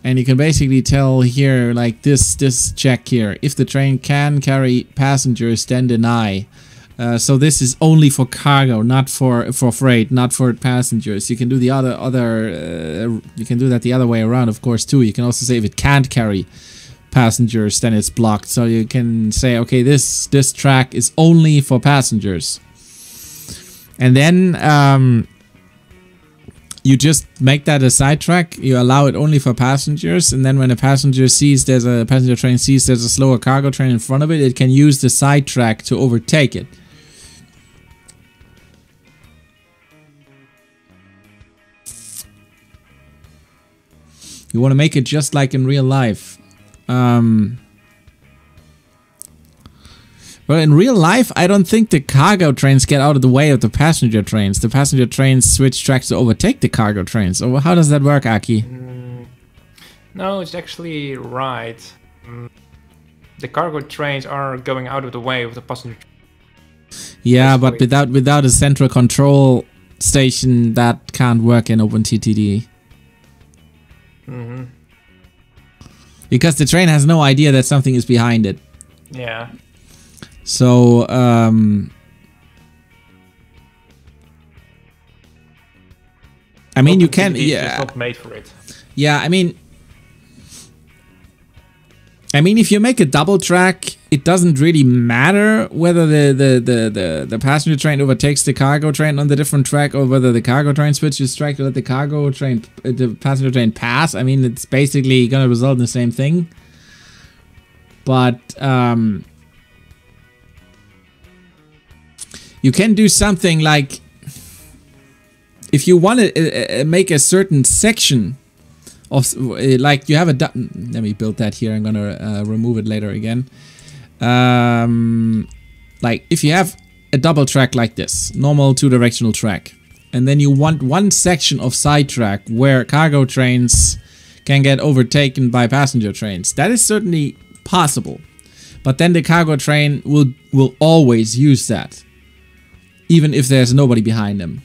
And you can basically tell here, like this check here. If the train can carry passengers, then deny. So this is only for cargo, not for freight, not for passengers. You can do the you can do that the other way around, of course, too. You can also say if it can't carry passengers, then it's blocked. So you can say, okay, this track is only for passengers, and then you just make that a side track. You allow it only for passengers, and then when a passenger train sees there's a slower cargo train in front of it, it can use the side track to overtake it. You want to make it just like in real life. Well, in real life, I don't think the cargo trains get out of the way of the passenger trains. The passenger trains switch tracks to overtake the cargo trains. So how does that work, Aki? No, it's actually right. The cargo trains are going out of the way of the passenger. Yeah, but without a central control station, that can't work in OpenTTD. Because the train has no idea that something is behind it. Yeah. So, I mean, you can, yeah. It's not made for it. Yeah, I mean, if you make a double track, it doesn't really matter whether the passenger train overtakes the cargo train on the different track, or whether the cargo train switches track to let the passenger train pass. I mean, it's basically gonna result in the same thing. But you can do something like, if you want to make a certain section of, like you have a, let me build that here, I'm gonna remove it later again. Like if you have a double track like this, normal 2-directional track, and then you want one section of side track where cargo trains can get overtaken by passenger trains, that is certainly possible. But then the cargo train will always use that, even if there's nobody behind them.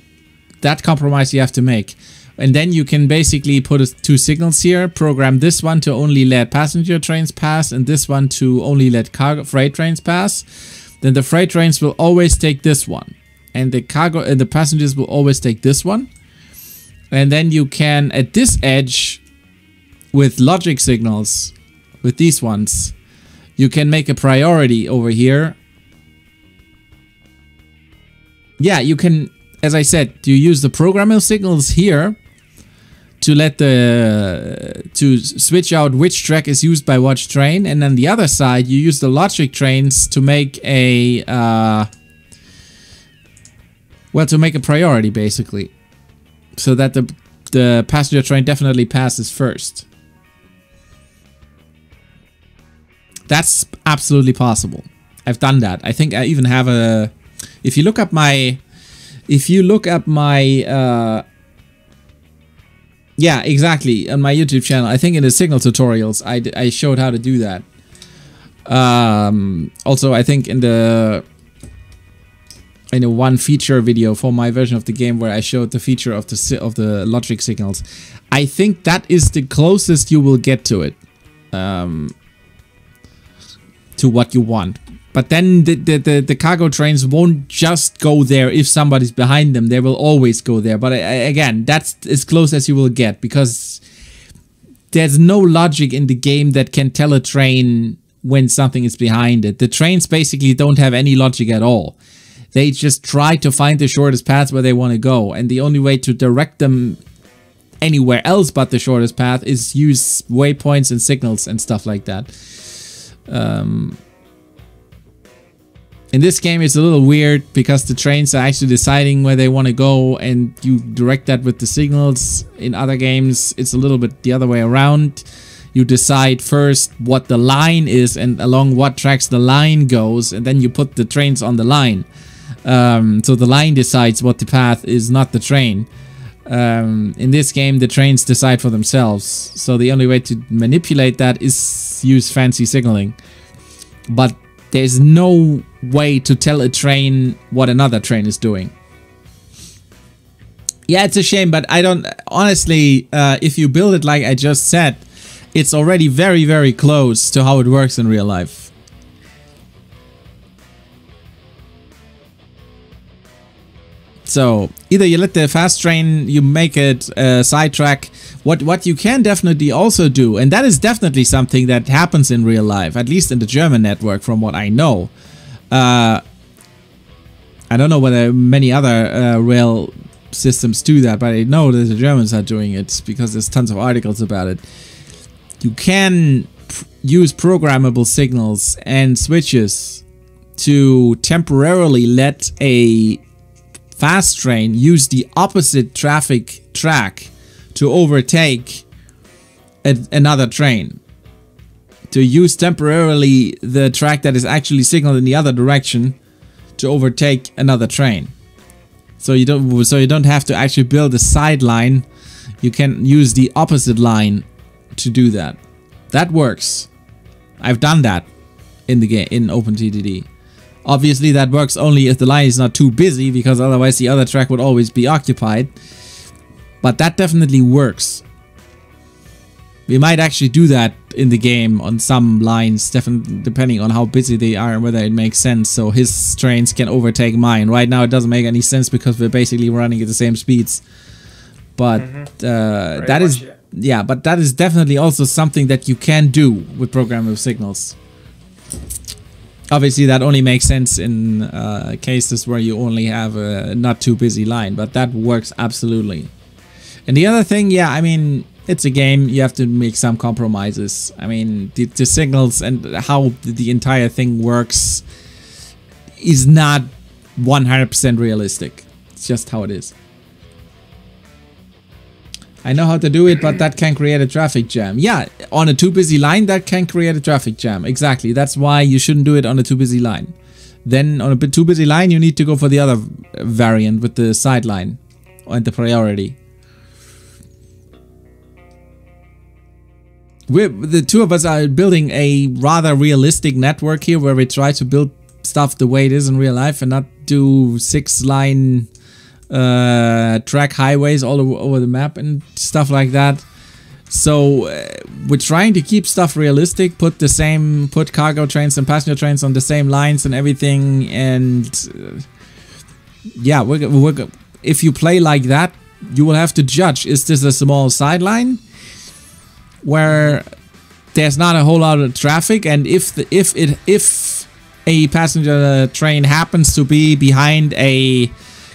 That compromise you have to make. And then you can basically put 2 signals here, program this one to only let passenger trains pass, and this one to only let freight trains pass. Then the freight trains will always take this one, and the passengers will always take this one. And then you can, at this edge, with logic signals, with these ones, you can make a priority over here. Yeah, you can, as I said, you use the programmable signals here to let to switch out which track is used by which train, and on the other side you use the logic trains to make a to make a priority, basically, so that the passenger train definitely passes first. That's absolutely possible. I've done that. I think I even have a, if you look up my yeah, exactly, on my YouTube channel, I think in the signal tutorials, I showed how to do that. Also, I think in the one feature video for my version of the game where I showed the feature of the logic signals, I think that is the closest you will get to it, to what you want. But then the cargo trains won't just go there if somebody's behind them. They will always go there. But again, that's as close as you will get, because there's no logic in the game that can tell a train when something is behind it. The trains basically don't have any logic at all. They just try to find the shortest path where they want to go. And the only way to direct them anywhere else but the shortest path is use waypoints and signals and stuff like that. In this game, it's a little weird because the trains are actually deciding where they want to go, and you direct that with the signals. In other games, it's a little bit the other way around. You decide first what the line is and along what tracks the line goes, and then you put the trains on the line. So the line decides what the path is, not the train. In this game, the trains decide for themselves. So the only way to manipulate that is use fancy signaling. But there's no way to tell a train what another train is doing. Yeah, it's a shame, but I don't... Honestly, if you build it like I just said, it's already very, very close to how it works in real life. So, either you let the fast train, you make it sidetrack. What you can definitely also do, and that is definitely something that happens in real life, at least in the German network from what I know. I don't know whether many other rail systems do that, but I know that the Germans are doing it because there's tons of articles about it. You can use programmable signals and switches to temporarily let a fast train use the opposite traffic track to overtake another train. to use temporarily the track that is actually signaled in the other direction to overtake another train. So you don't have to actually build a side line. You can use the opposite line to do that. That works. I've done that in the game in OpenTTD. Obviously that works only if the line is not too busy, because otherwise the other track would always be occupied. But that definitely works. We might actually do that in the game on some lines, definitely depending on how busy they are and whether it makes sense, so his trains can overtake mine. Right now it doesn't make any sense because we're basically running at the same speeds. But that is but that is definitely also something that you can do with programmable signals. Obviously that only makes sense in cases where you only have a not too busy line, but that works absolutely. And the other thing, yeah, I mean, it's a game, you have to make some compromises. I mean, the signals and how the entire thing works is not 100% realistic. It's just how it is. I know how to do it, but that can create a traffic jam. Yeah, on a too busy line, that can create a traffic jam. Exactly. That's why you shouldn't do it on a too busy line. Then on a bit too busy line, you need to go for the other variant with the sideline and the priority. The two of us are building a rather realistic network here, where we try to build stuff the way it is in real life and not do 6-line track highways all over the map and stuff like that. So we're trying to keep stuff realistic, put cargo trains and passenger trains on the same lines and everything. And yeah, if you play like that, you will have to judge: is this a small sideline where there's not a whole lot of traffic, and if a passenger train happens to be behind a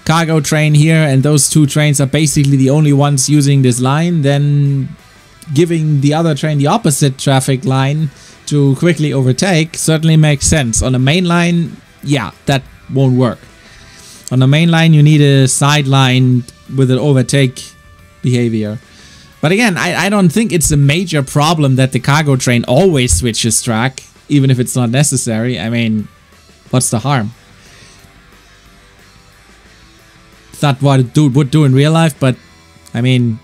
cargo train here, and those two trains are basically the only ones using this line, then giving the other train the opposite traffic line to quickly overtake certainly makes sense. On the main line, yeah, that won't work. On the main line, you need a side line with an overtake behavior. But again, I don't think it's a major problem that the cargo train always switches track, even if it's not necessary. I mean, what's the harm? It's not what a dude would do in real life, but I mean,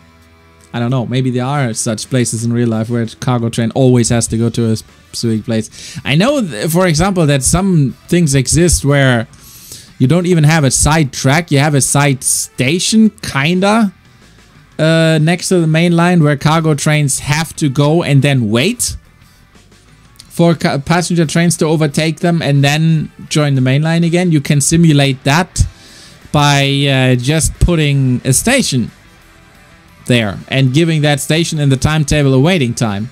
I don't know. Maybe there are such places in real life where a cargo train always has to go to a specific place. I know, for example, that some things exist where you don't even have a side track. You have a side station, kinda, next to the main line, where cargo trains have to go and then wait for passenger trains to overtake them and then join the main line again. You can simulate that by just putting a station there and giving that station in the timetable a waiting time.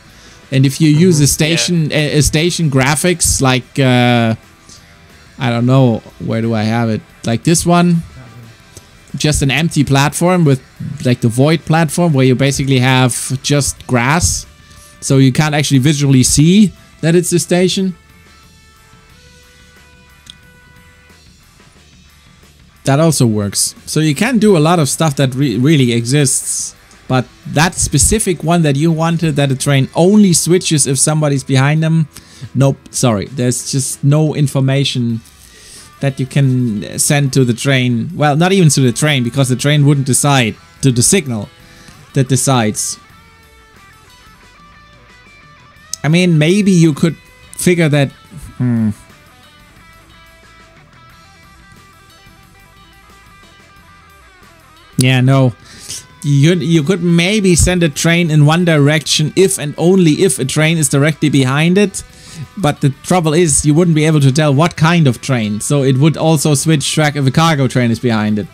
And if you use a station graphics, like I don't know, where do I have it? Like this one, just an empty platform with like the void platform, where you basically have just grass, so you can't actually visually see that it's a station. That also works. So you can do a lot of stuff that really exists. But that specific one that you wanted, that a train only switches if somebody's behind them, nope, sorry. There's just no information that you can send to the train. Well, not even to the train, because the train wouldn't decide. To the signal that decides. I mean, maybe you could figure that... Yeah, no. You could maybe send a train in one direction if and only if a train is directly behind it. But the trouble is, you wouldn't be able to tell what kind of train. So it would also switch track if a cargo train is behind it.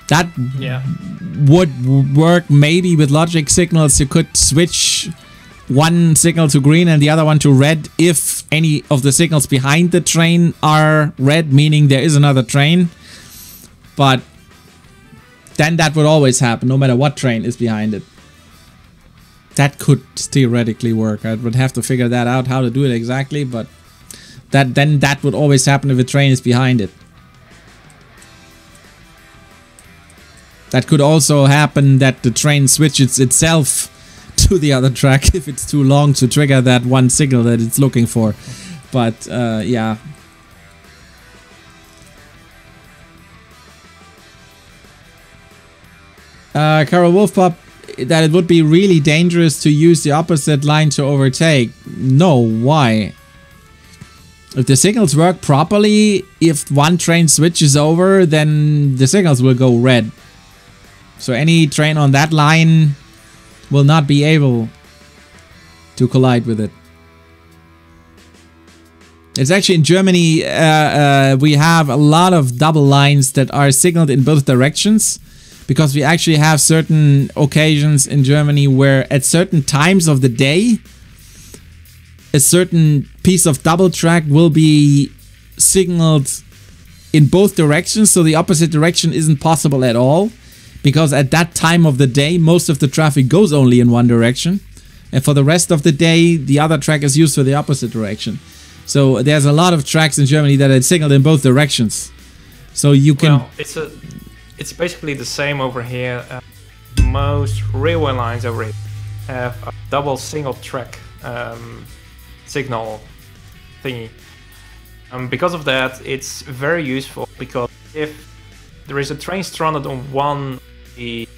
That would work maybe with logic signals. You could switch one signal to green and the other one to red if any of the signals behind the train are red, meaning there is another train. But then that would always happen, no matter what train is behind it. That could theoretically work. I would have to figure that out, how to do it exactly, but that would always happen if a train is behind it. That could also happen that the train switches itself to the other track if it's too long to trigger that one signal that it's looking for. But yeah. Carol Wolfpop, that it would be really dangerous to use the opposite line to overtake. No, why? If the signals work properly, if one train switches over, then the signals will go red. So any train on that line will not be able to collide with it. It's actually in Germany, we have a lot of double lines that are signaled in both directions. Because we actually have certain occasions in Germany where at certain times of the day, a certain piece of double track will be signaled in both directions. So the opposite direction isn't possible at all. Because at that time of the day, most of the traffic goes only in one direction. And for the rest of the day, the other track is used for the opposite direction. So there's a lot of tracks in Germany that are signaled in both directions. So you can... Well, it's basically the same over here. Most railway lines over here have a double single track signal thingy. Because of that, it's very useful, because if there is a train stranded on one of the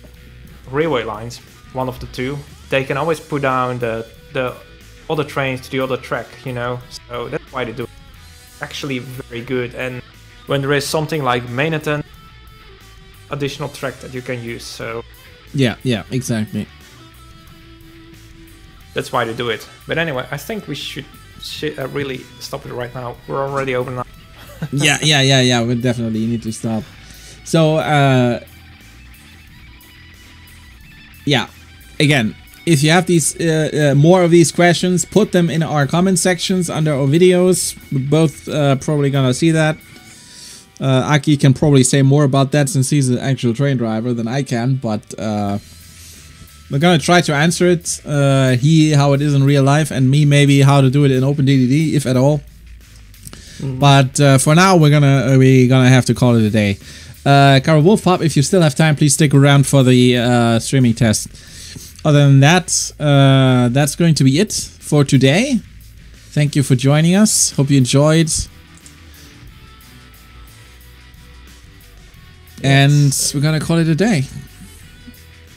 railway lines, one of the two, they can always put down the other trains to the other track, you know. So that's why they do it. Actually very good. And when there is something like maintenance, additional track that you can use, so yeah, exactly. That's why they do it. But anyway, I think we should really stop it right now. We're already over now. yeah. We definitely need to stop. So yeah, again, if you have these more of these questions, put them in our comment sections under our videos. We're both probably gonna see that. Aki can probably say more about that since he's an actual train driver than I can, but we're gonna try to answer it. He how it is in real life, and me maybe how to do it in OpenTTD, if at all. But for now, we're gonna have to call it a day. Carol Wolfpop, if you still have time, please stick around for the streaming test. Other than that, that's going to be it for today. Thank you for joining us. Hope you enjoyed. And we're gonna call it a day.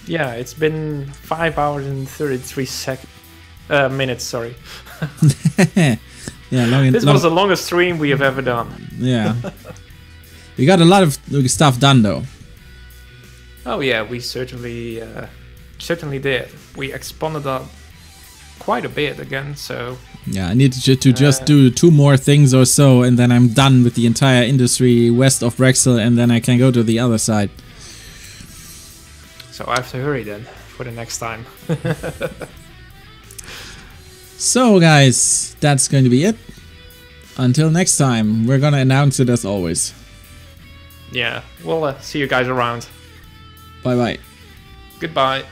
Yeah, it's been 5 hours and 33 minutes. Sorry. Yeah, this was the longest stream we have ever done. Yeah, we got a lot of stuff done though. Oh yeah, we certainly did. We expanded up quite a bit again, so... Yeah, I need to just do 2 more things or so, and then I'm done with the entire industry west of Brexel, and then I can go to the other side. So I have to hurry then, for the next time. So guys, that's going to be it. Until next time, we're gonna announce it as always. Yeah, we'll see you guys around. Bye bye. Goodbye.